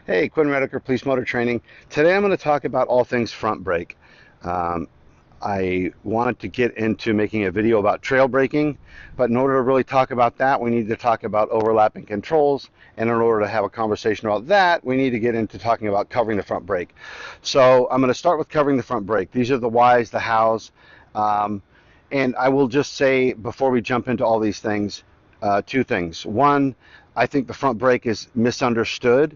Hey, Quinn Police Motor Training. Today I'm going to talk about all things front brake. Um, I wanted to get into making a video about trail braking, but in order to really talk about that, we need to talk about overlapping controls. And in order to have a conversation about that, we need to get into talking about covering the front brake. So I'm going to start with covering the front brake. These are the whys, the hows. Um, and I will just say before we jump into all these things, two things. One, I think the front brake is misunderstood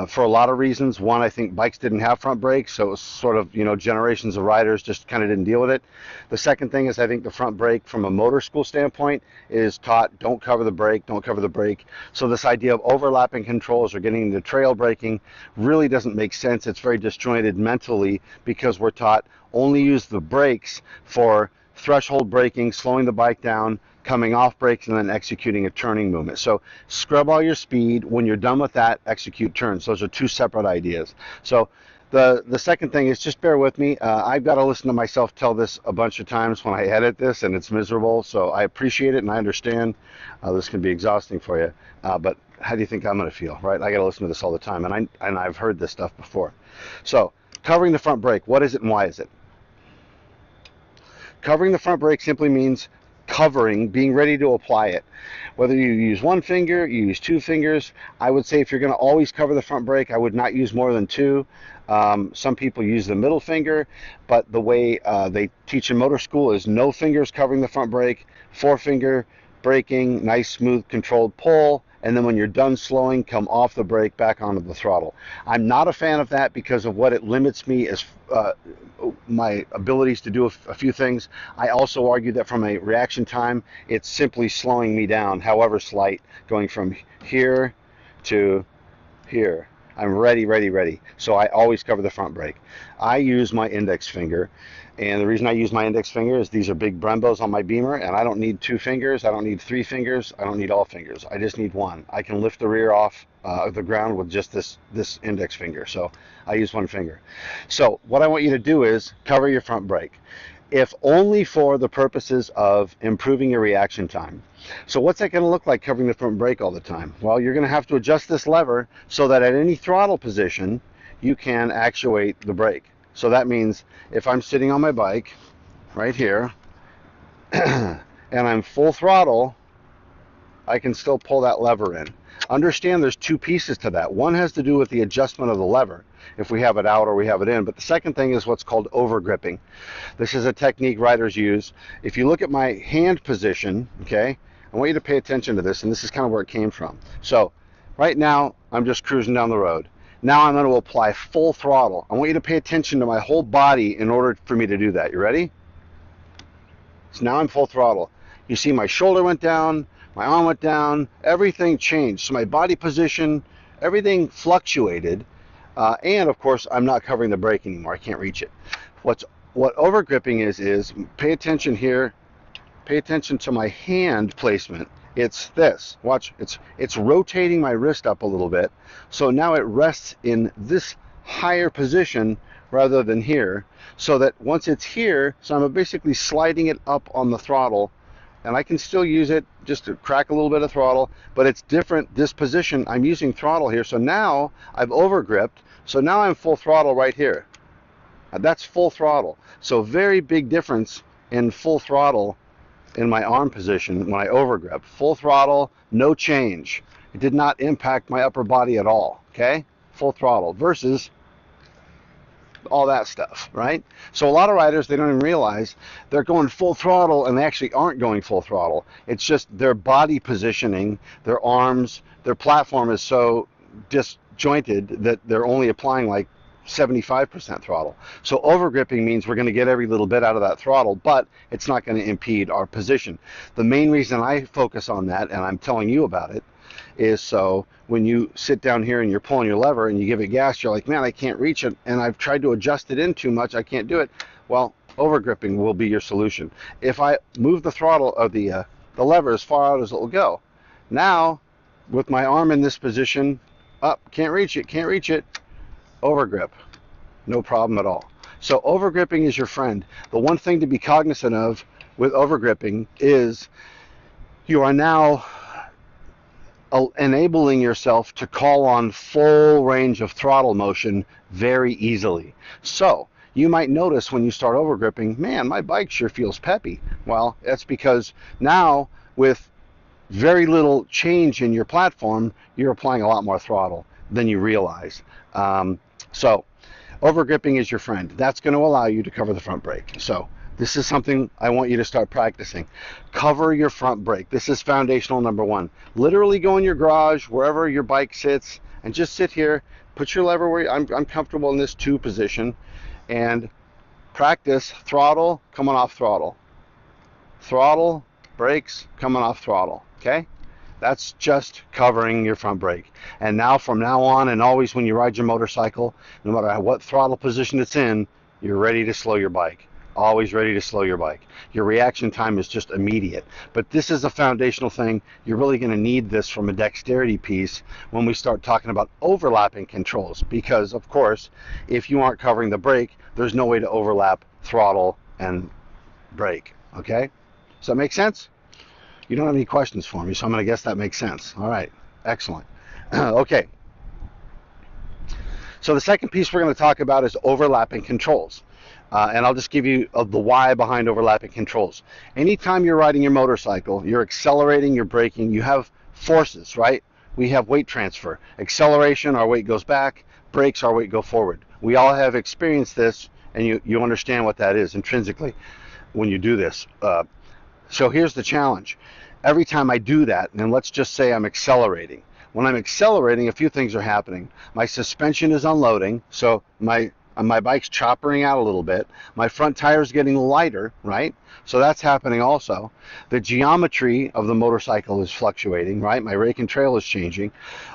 for a lot of reasons. One, I think bikes didn't have front brakes, so it was sort of, generations of riders just kind of didn't deal with it. The second thing is I think the front brake from a motor school standpoint is taught don't cover the brake, don't cover the brake. So this idea of overlapping controls or getting into trail braking really doesn't make sense. It's very disjointed mentally because we're taught only use the brakes for threshold braking, slowing the bike down, coming off brakes, and then executing a turning movement. So scrub all your speed. When you're done with that, execute turns. Those are two separate ideas. So the second thing is just bear with me. I've got to listen to myself tell this a bunch of times when I edit this, and it's miserable. So I appreciate it, and I understand this can be exhausting for you. But how do you think I'm going to feel, right? I got to listen to this all the time, and I've heard this stuff before. So covering the front brake, what is it and why is it? Covering the front brake simply means covering, being ready to apply it. Whether you use one finger, you use two fingers, I would say if you're going to always cover the front brake, I would not use more than two. Some people use the middle finger, but the way they teach in motor school is no fingers covering the front brake, four-finger braking, nice, smooth, controlled pull, and then when you're done slowing, come off the brake back onto the throttle. I'm not a fan of that because of what it limits me as my abilities to do a few things. I also argue that from a reaction time, it's simply slowing me down, however slight, going from here to here. I'm ready, ready, ready. So I always cover the front brake. I use my index finger, and the reason I use my index finger is these are big Brembos on my Beamer, and I don't need two fingers, I don't need three fingers, I don't need all fingers. I just need one. I can lift the rear off the ground with just this index finger, so I use one finger. So what I want you to do is cover your front brake, if only for the purposes of improving your reaction time. So what's that going to look like covering the front brake all the time? Well, you're going to have to adjust this lever so that at any throttle position, you can actuate the brake. So that means if I'm sitting on my bike right here and I'm full throttle, I can still pull that lever in. Understand there's two pieces to that. One has to do with the adjustment of the lever, if we have it out or we have it in. But the second thing is what's called over gripping. This is a technique riders use. If you look at my hand position, okay, I want you to pay attention to this, and this is kind of where it came from. So right now, I'm just cruising down the road. Now I'm going to apply full throttle. I want you to pay attention to my whole body in order for me to do that. You ready? So now I'm full throttle. You see my shoulder went down, my arm went down, everything changed. So my body position, everything fluctuated. And of course, I'm not covering the brake anymore. I can't reach it. What over gripping is pay attention here. Pay attention to my hand placement. It's this. Watch. It's rotating my wrist up a little bit. So now it rests in this higher position rather than here. So that once it's here, so I'm basically sliding it up on the throttle, and I can still use it just to crack a little bit of throttle, but it's different. This position, I'm using throttle here. So now I've over gripped. So now I'm full throttle right here. That's full throttle. So very big difference in full throttle in my arm position when I overgrip. Full throttle, no change. It did not impact my upper body at all, okay? Full throttle versus all that stuff, right? So a lot of riders, they don't even realize they're going full throttle and they actually aren't going full throttle. It's just their body positioning, their arms, their platform is so disjointed that they're only applying like 75% throttle. So overgripping means we're going to get every little bit out of that throttle, but it's not going to impede our position. The main reason I focus on that, and I'm telling you about it, is so when you sit down here and you're pulling your lever and you give it gas, you're like, man, I can't reach it, and I've tried to adjust it in too much, I can't do it. Well, overgripping will be your solution. If I move the throttle of the lever as far out as it will go, now with my arm in this position, up, can't reach it, overgrip, no problem at all. So overgripping is your friend. The one thing to be cognizant of with overgripping is you are now enabling yourself to call on full range of throttle motion very easily. So you might notice when you start over gripping, man, my bike sure feels peppy. Well, that's because now with very little change in your platform, you're applying a lot more throttle than you realize. So over gripping is your friend. That's going to allow you to cover the front brake. So this is something I want you to start practicing. Cover your front brake. This is foundational number one. Literally go in your garage, wherever your bike sits, and just sit here. Put your lever where I'm comfortable in this 2 position, and practice throttle, coming off throttle. Throttle, brakes, coming off throttle. Okay? That's just covering your front brake. And now from now on and always when you ride your motorcycle, no matter what throttle position it's in, you're ready to slow your bike. Always ready to slow your bike. Your reaction time is just immediate. But this is a foundational thing. You're really going to need this from a dexterity piece when we start talking about overlapping controls. Because, of course, if you aren't covering the brake, there's no way to overlap throttle and brake. Okay? Does that make sense? You don't have any questions for me, so I'm going to guess that makes sense. All right. Excellent. Okay. So the second piece we're going to talk about is overlapping controls. And I'll just give you the why behind overlapping controls. Anytime you're riding your motorcycle, you're accelerating, you're braking, you have forces, right? We have weight transfer. Acceleration, our weight goes back. Brakes, our weight go forward. We all have experienced this, and you understand what that is intrinsically when you do this. So here's the challenge. Every time I do that, and let's just say I'm accelerating. When I'm accelerating, a few things are happening. My suspension is unloading, so my bike's choppering out a little bit. My front tire's getting lighter, right? So that's happening also. The geometry of the motorcycle is fluctuating, right? My rake and trail is changing.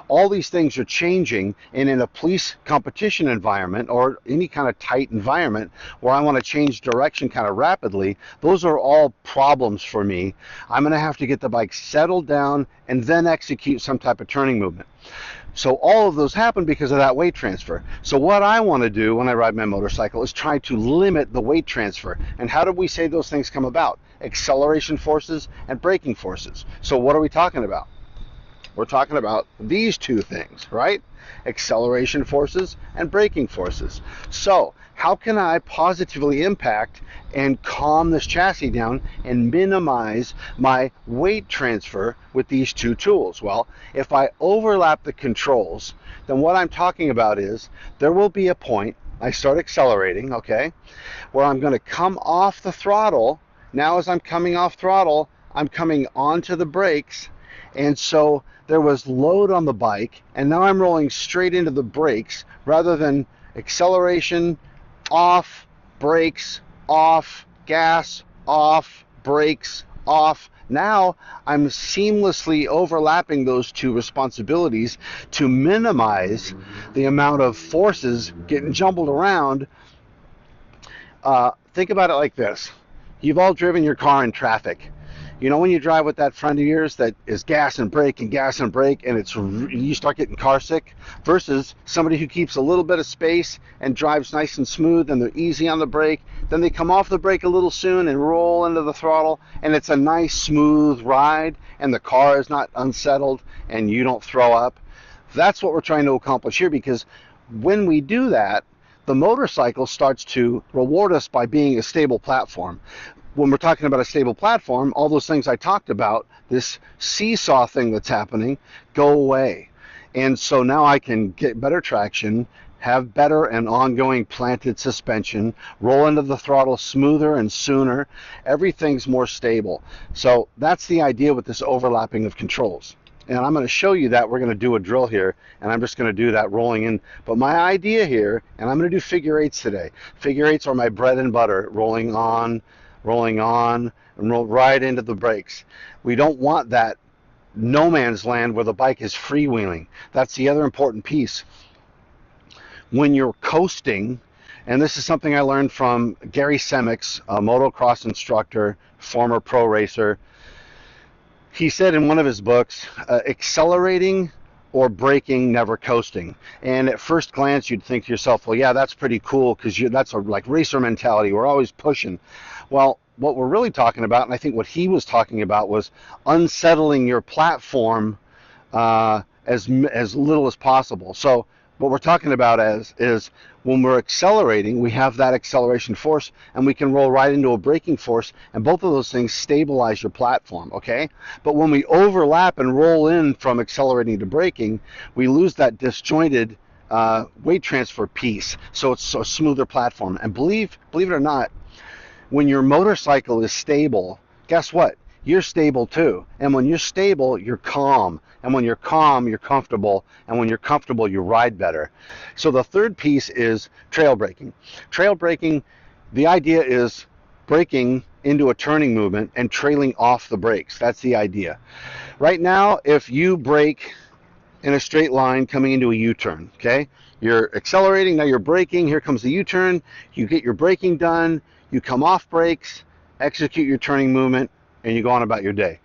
All these things are changing, and in a police competition environment or any kind of tight environment where I want to change direction kind of rapidly, those are all problems for me. I'm going to have to get the bike settled down and then execute some type of turning movement. So all of those happen because of that weight transfer. So what I want to do when I ride my motorcycle is try to limit the weight transfer. And how do we say those things come about? Acceleration forces and braking forces. So what are we talking about? We're talking about these 2 things, right? Acceleration forces and braking forces. So how can I positively impact and calm this chassis down and minimize my weight transfer with these 2 tools? Well, if I overlap the controls, then what I'm talking about is there will be a point, I start accelerating, okay, where I'm going to come off the throttle. Now as I'm coming off throttle, I'm coming onto the brakes, and so there was load on the bike, and now I'm rolling straight into the brakes rather than acceleration, off, brakes, off, gas, off, brakes, off. Now I'm seamlessly overlapping those 2 responsibilities to minimize the amount of forces getting jumbled around. Think about it like this. You've all driven your car in traffic. You know when you drive with that friend of yours that is gas and brake and gas and brake, and you start getting car sick, versus somebody who keeps a little bit of space and drives nice and smooth and they're easy on the brake. Then they come off the brake a little soon and roll into the throttle, and it's a nice smooth ride and the car is not unsettled and you don't throw up. That's what we're trying to accomplish here, because when we do that, the motorcycle starts to reward us by being a stable platform. When we're talking about a stable platform, all those things I talked about, this seesaw thing that's happening, go away. And so now I can get better traction, have better and ongoing planted suspension, roll into the throttle smoother and sooner. Everything's more stable. So that's the idea with this overlapping of controls. And I'm going to show you that. We're going to do a drill here, and I'm just going to do that rolling in. But my idea here, and I'm going to do figure eights today. Figure eights are my bread and butter, rolling on, and roll right into the brakes. We don't want that no man's land where the bike is freewheeling. That's the other important piece. When you're coasting, and this is something I learned from Gary Semix, a motocross instructor, former pro racer. He said in one of his books, accelerating or braking, never coasting. And at first glance, you'd think to yourself, well, yeah, that's pretty cool, because that's like racer mentality. We're always pushing. Well, what we're really talking about, and I think what he was talking about, was unsettling your platform as little as possible. So what we're talking about is when we're accelerating, we have that acceleration force, and we can roll right into a braking force, and both of those things stabilize your platform, okay? But when we overlap and roll in from accelerating to braking, we lose that disjointed weight transfer piece, so it's a smoother platform. And believe it or not, when your motorcycle is stable, guess what? You're stable too. And when you're stable, you're calm. And when you're calm, you're comfortable. And when you're comfortable, you ride better. So the third piece is trail braking. Trail braking, the idea is braking into a turning movement and trailing off the brakes. That's the idea. Right now, if you brake in a straight line coming into a U-turn, okay? You're accelerating, now you're braking, here comes the U-turn, you get your braking done, you come off brakes, execute your turning movement, and you go on about your day.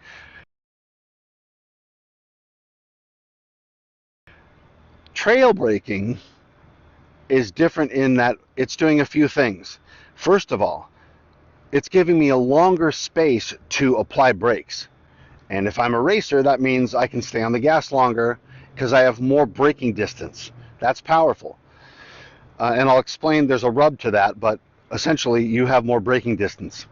Trail braking is different in that it's doing a few things. First of all, it's giving me a longer space to apply brakes. And if I'm a racer, that means I can stay on the gas longer because I have more braking distance. That's powerful. And I'll explain, there's a rub to that, but essentially you have more braking distance.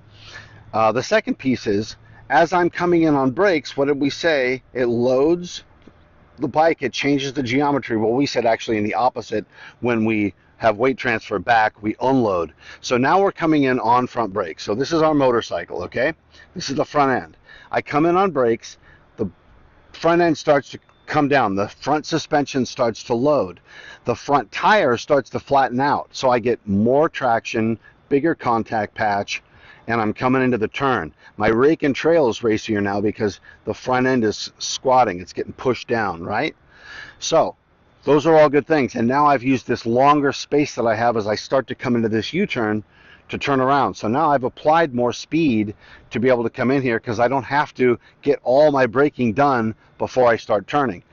The second piece is, as I'm coming in on brakes, what did we say? It loads the bike, it changes the geometry. Well, we said actually in the opposite, when we have weight transfer back, we unload. So now we're coming in on front brakes. So this is our motorcycle, okay? This is the front end. I come in on brakes, the front end starts to come down, the front suspension starts to load, the front tire starts to flatten out, so I get more traction, bigger contact patch, and I'm coming into the turn. My rake and trail is racier now because the front end is squatting, it's getting pushed down, right? So those are all good things, and now I've used this longer space that I have as I start to come into this U-turn to turn around. So now I've applied more speed to be able to come in here because I don't have to get all my braking done before I start turning.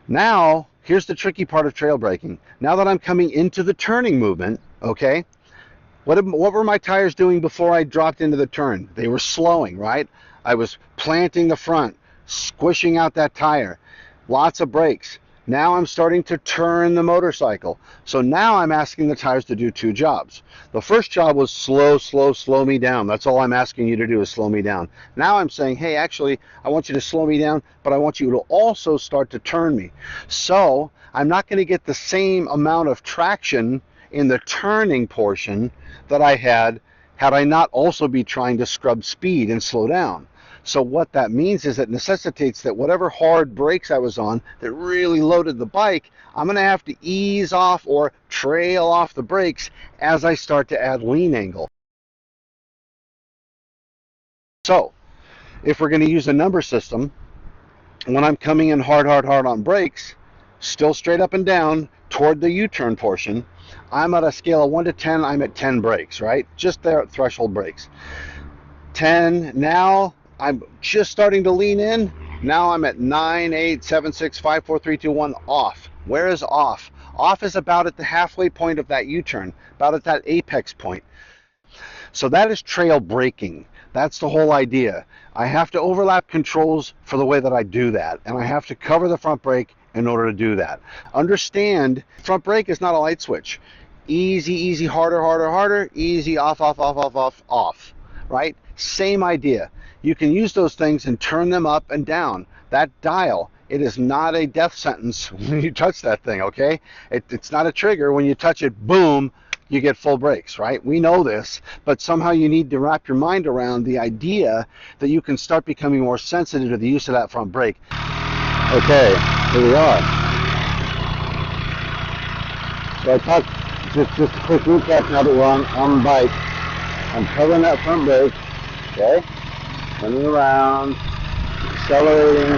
Now, here's the tricky part of trail braking. Now that I'm coming into the turning movement, okay, what were my tires doing before I dropped into the turn? They were slowing, right? I was planting the front, squishing out that tire, lots of brakes. Now I'm starting to turn the motorcycle. So now I'm asking the tires to do two jobs. The first job was slow me down. That's all I'm asking you to do is slow me down. Now I'm saying, hey, actually, I want you to slow me down, but I want you to also start to turn me. So I'm not going to get the same amount of traction in the turning portion that I had I not also be trying to scrub speed and slow down. So what that means is it necessitates that whatever hard brakes I was on that really loaded the bike, I'm going to have to ease off or trail off the brakes as I start to add lean angle. So if we're going to use a number system, when I'm coming in hard on brakes, still straight up and down toward the U-turn portion, I'm at a scale of 1 to 10, I'm at 10 brakes, right? Just there at threshold brakes. 10, now I'm just starting to lean in. Now I'm at 9, 8, 7, 6, 5, 4, 3, 2, 1, off. Where is off? Off is about at the halfway point of that U-turn, about at that apex point. So that is trail braking. That's the whole idea. I have to overlap controls for the way that I do that, and I have to cover the front brake in order to do that. Understand, front brake is not a light switch. Easy, harder, easy, off, right? Same idea. You can use those things and turn them up and down. That dial, it is not a death sentence when you touch that thing, okay? It's not a trigger. When you touch it, boom, you get full brakes, right? We know this, but somehow you need to wrap your mind around the idea that you can start becoming more sensitive to the use of that front brake. Okay, here we are. So I talked, just a quick recap now that we're on the bike. I'm covering that front brake, okay? Turning around, accelerating,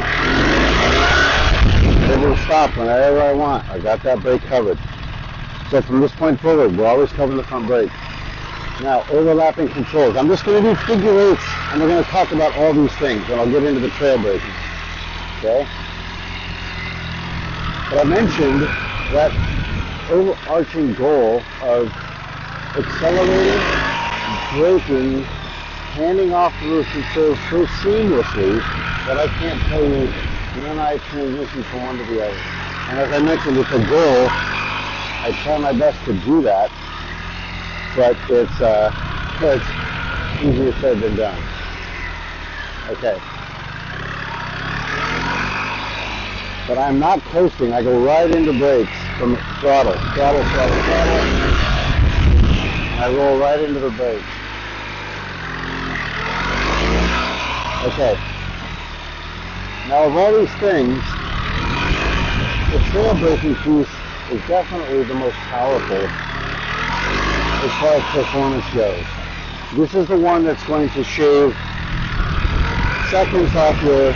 able to stop whenever I want. I got that brake covered. So from this point forward, we're always covering the front brake. Now, overlapping controls. I'm just going to do figure eights, and we're going to talk about all these things, and I'll get into the trail braking. Okay? But I mentioned that overarching goal of accelerating, braking, handing off those controls so seamlessly that I can't tell you and then I transition from one to the other. And as I mentioned, it's a goal. I try my best to do that, but it's easier said than done. Okay. But I'm not coasting. I go right into brakes from throttle. And I roll right into the brakes. Okay. Now of all these things, the trail braking piece is definitely the most powerful as far as performance goes. This is the one that's going to shave seconds off your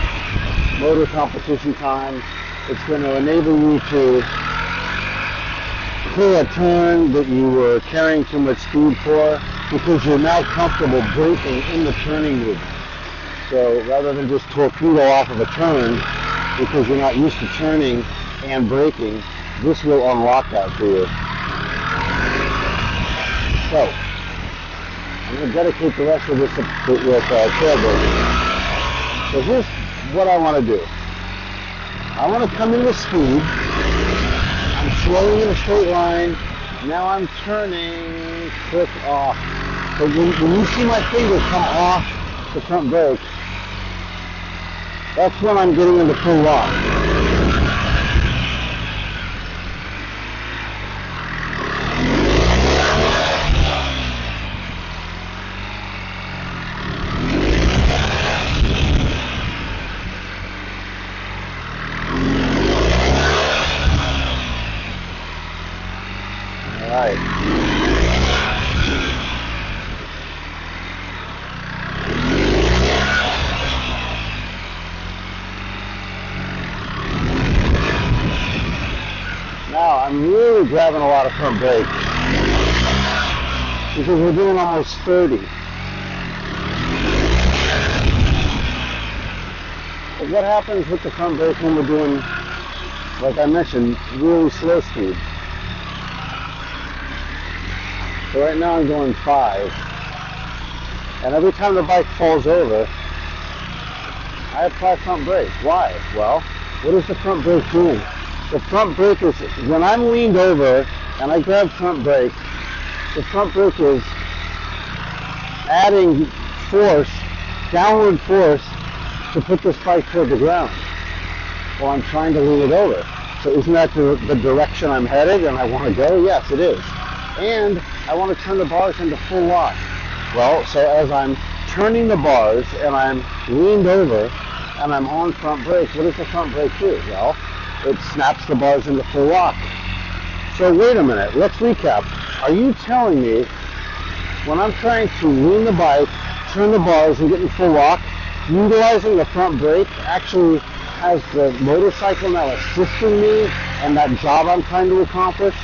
motor competition time. It's going to enable you to clear a turn that you were carrying too much speed for, because you're now comfortable braking in the turning movement. So rather than just torpedo off of a turn because you're not used to turning and braking, this will unlock that for you. So I'm going to dedicate the rest of this with trail braking. So here's what I want to do. I want to come in with speed. I'm slowing in a straight line. Now I'm turning, click off. So when you see my finger come off the front brake, that's when I'm getting into full lock. Now I'm really grabbing a lot of front brake because we're doing almost 30. But what happens with the front brake when we're doing, like I mentioned, really slow speed? So right now I'm going 5. And every time the bike falls over, I apply front brake. Why? Well, what is the front brake doing? The front brake is, when I'm leaned over and I grab front brake, the front brake is adding force, downward force, to put this bike toward the ground while I'm trying to lean it over. So isn't that the direction I'm headed and I want to go? Yes, it is. And I want to turn the bars into full lock. Well, so as I'm turning the bars and I'm leaned over and I'm on front brake, what does the front brake do? Well, it snaps the bars into full lock. So wait a minute, let's recap. Are you telling me when I'm trying to lean the bike, turn the bars and get in full lock, utilizing the front brake actually has the motorcycle now assisting me and that job I'm trying to accomplish?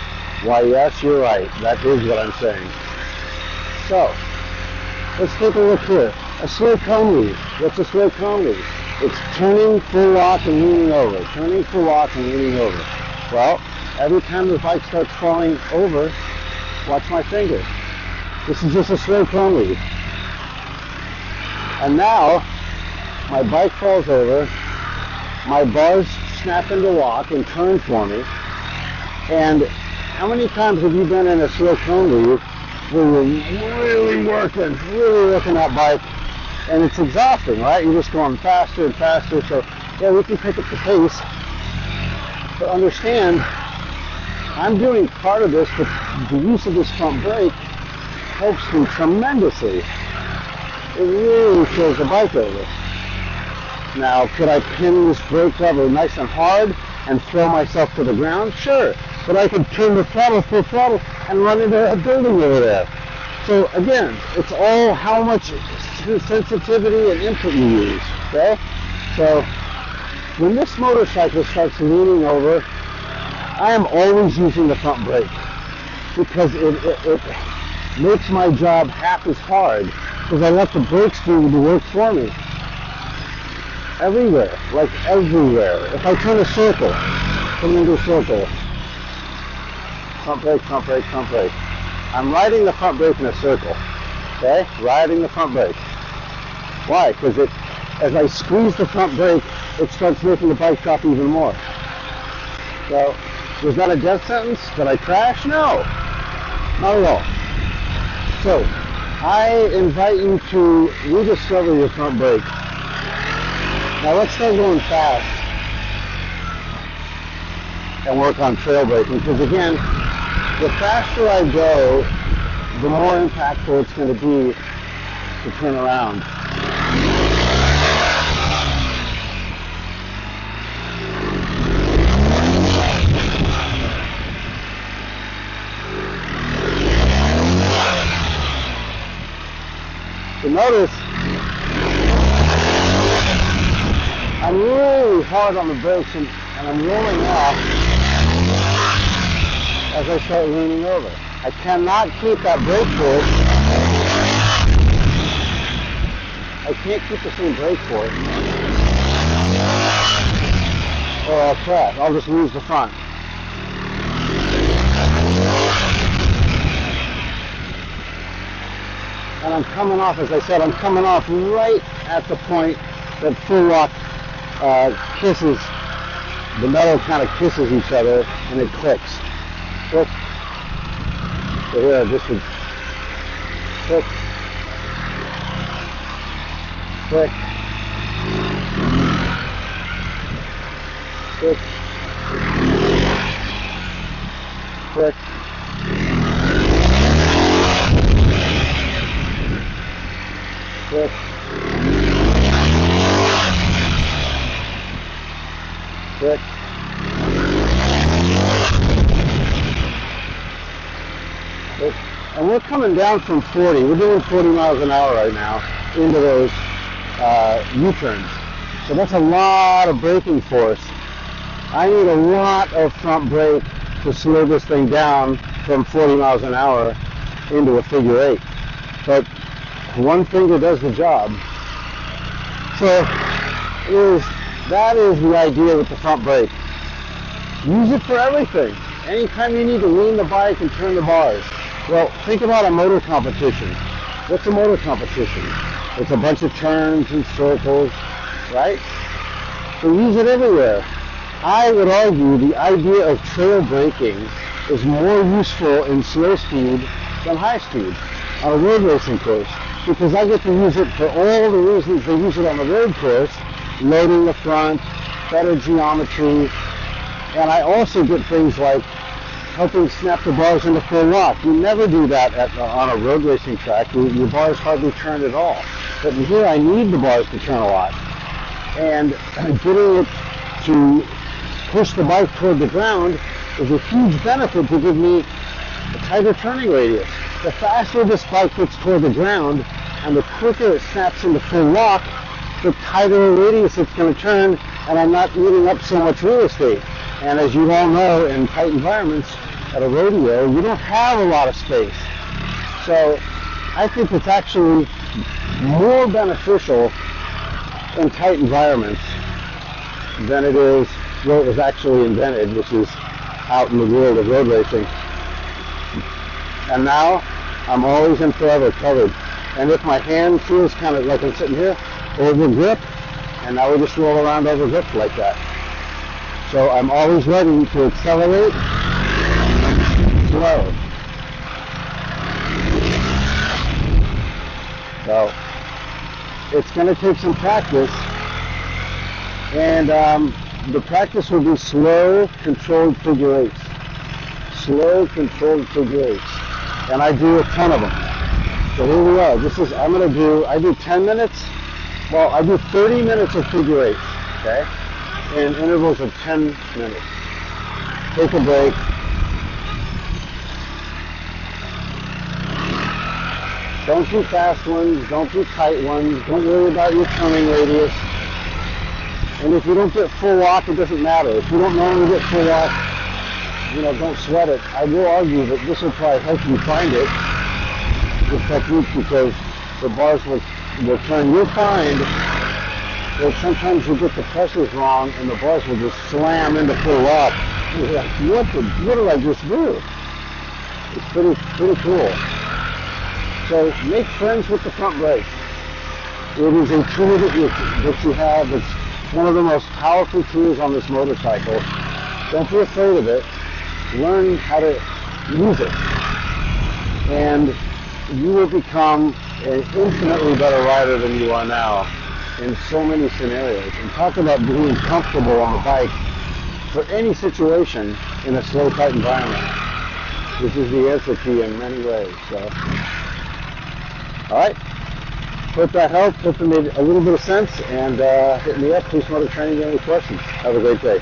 Why, yes, you're right. That is what I'm saying. So, let's take a look here. A slow cone lead. What's a slow cone lead? It's turning full lock and leaning over. Turning full lock and leaning over. Well, every time the bike starts falling over, watch my finger. This is just a slow cone lead. And now, my bike falls over, my bars snap into lock and turn for me, and how many times have you been in a slow cone lead where you're really working that bike, and it's exhausting, right? You're just going faster and faster. So, yeah, we can pick up the pace, but understand, I'm doing part of this, but the use of this front brake helps me tremendously. It really throws the bike over. Now, could I pin this brake lever nice and hard and throw myself to the ground? Sure. But I could turn the throttle, full throttle, and run into a building over there. So again, it's all how much sensitivity and input you use, okay? So when this motorcycle starts leaning over, I am always using the front brake because it makes my job half as hard because I let the brakes do the work for me. Everywhere, like everywhere. If I turn a circle, come into a circle, front brake, front brake, front brake. I'm riding the front brake in a circle, okay? Riding the front brake. Why? Because it as I squeeze the front brake, it starts making the bike drop even more. So, was that a death sentence? Did I crash? No, not at all. So, I invite you to rediscover your front brake. Now let's start going fast and work on trail braking, because again, the faster I go, the more impactful it's going to be to turn around. So notice, I'm really hard on the brakes and I'm rolling off as I start leaning over. I cannot keep that brake force. I can't keep the same brake force, or I'll crash. I'll just lose the front. And I'm coming off, as I said, I'm coming off right at the point that full lock kisses, the metal kind of kisses each other and it clicks. Click. So here, this would click, click, click, click, click, click, click. And we're coming down from 40. We're doing 40 miles an hour right now into those U-turns. So that's a lot of braking force. I need a lot of front brake to slow this thing down from 40 miles an hour into a figure eight. But one finger does the job. So that is the idea with the front brake. Use it for everything. Anytime you need to lean the bike and turn the bars. Well, think about a motor competition. What's a motor competition? It's a bunch of turns and circles, right? So use it everywhere. I would argue the idea of trail braking is more useful in slow speed than high speed on a road racing course, because I get to use it for all the reasons they use it on the road course: loading the front, better geometry, and I also get things like helping snap the bars into full lock. You never do that on a road racing track. Your bars hardly turn at all. But here I need the bars to turn a lot. And getting it to push the bike toward the ground is a huge benefit to give me a tighter turning radius. The faster this bike gets toward the ground and the quicker it snaps into full lock, the tighter radius it's going to turn, and I'm not eating up so much real estate. And as you all know, in tight environments at a rodeo, you don't have a lot of space. So I think it's actually more beneficial in tight environments than it is where it was actually invented, which is out in the world of road racing. And now I'm always and forever covered. And if my hand feels kind of like I'm sitting here, over grip, and now we just roll around over grip like that. So I'm always ready to accelerate, slow. So it's going to take some practice, and the practice will be slow, controlled figure eights. Slow, controlled figure eights. And I do a ton of them. So here we are. I do 10 minutes. Well, I do 30 minutes of figure eights, okay? In intervals of 10 minutes. Take a break. Don't do fast ones, don't do tight ones, don't worry about your turning radius. And if you don't get full lock, it doesn't matter. If you don't normally get full lock, don't sweat it. I will argue that this will probably help you find it, this technique, because the bars will turn. You'll find that sometimes you get the pressures wrong and the bars will just slam into full lock. You're like, what did I just do? It's pretty cool. So make friends with the front brake. It is a tool that you have. It's one of the most powerful tools on this motorcycle. Don't be afraid of it. Learn how to use it. And you will become an infinitely better rider than you are now in so many scenarios. And talk about being comfortable on the bike for any situation in a slow, tight environment. This is the answer to you in many ways. So, all right. Hope that helped. Hope it made a little bit of sense. And hit me up, Police Motor Training, any questions. Have a great day.